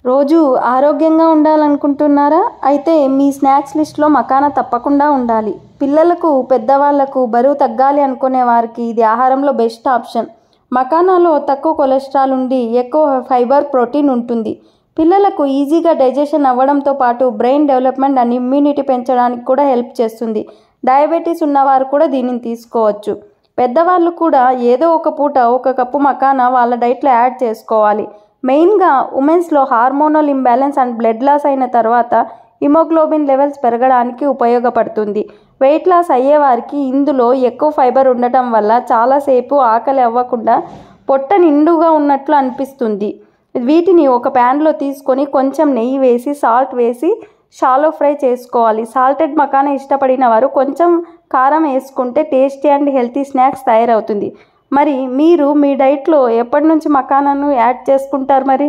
రోజు ఆరోగ్యంగా ఉండాలనుకుంటున్నారా? అయితే మీ స్నాక్స్ లిస్ట్లో మకానా తప్పకుండా ఉండాలి. పిల్లలకు, పెద్దవాళ్లకు, బరువు తగ్గాలి అనుకునే వారికి ఇది ఆహారంలో బెస్ట్ ఆప్షన్. మకానాలో తక్కువ కొలెస్ట్రాల్ ఉండి ఎక్కువ ఫైబర్, ప్రోటీన్ ఉంటుంది. పిల్లలకు ఈజీగా డైజెషన్ అవ్వడంతో పాటు బ్రెయిన్ డెవలప్మెంట్ అండ్ ఇమ్యూనిటీ పెంచడానికి కూడా హెల్ప్ చేస్తుంది. డయాబెటీస్ ఉన్నవారు కూడా దీనిని తీసుకోవచ్చు. పెద్దవాళ్ళు కూడా ఏదో ఒక పూట ఒక కప్పు మకానా వాళ్ళ డైట్లో యాడ్ చేసుకోవాలి. మెయిన్గా ఉమెన్స్లో hormonal imbalance and blood loss అయిన తర్వాత హిమోగ్లోబిన్ లెవెల్స్ పెరగడానికి ఉపయోగపడుతుంది. వెయిట్ లాస్ అయ్యేవారికి ఇందులో ఎక్కువ ఫైబర్ ఉండటం వల్ల చాలాసేపు ఆకలి అవ్వకుండా పొట్ట నిండుగా ఉన్నట్లు అనిపిస్తుంది. వీటిని ఒక ప్యాన్లో తీసుకొని కొంచెం నెయ్యి వేసి, సాల్ట్ వేసి షాలో ఫ్రై చేసుకోవాలి. సాల్టెడ్ మకానా ఇష్టపడిన వారు కొంచెం కారం వేసుకుంటే టేస్టీ అండ్ హెల్తీ స్నాక్స్ తయారవుతుంది. మరి మీరు మీ డైట్లో ఎప్పటి నుంచి మకానాను యాడ్ చేసుకుంటారు మరి?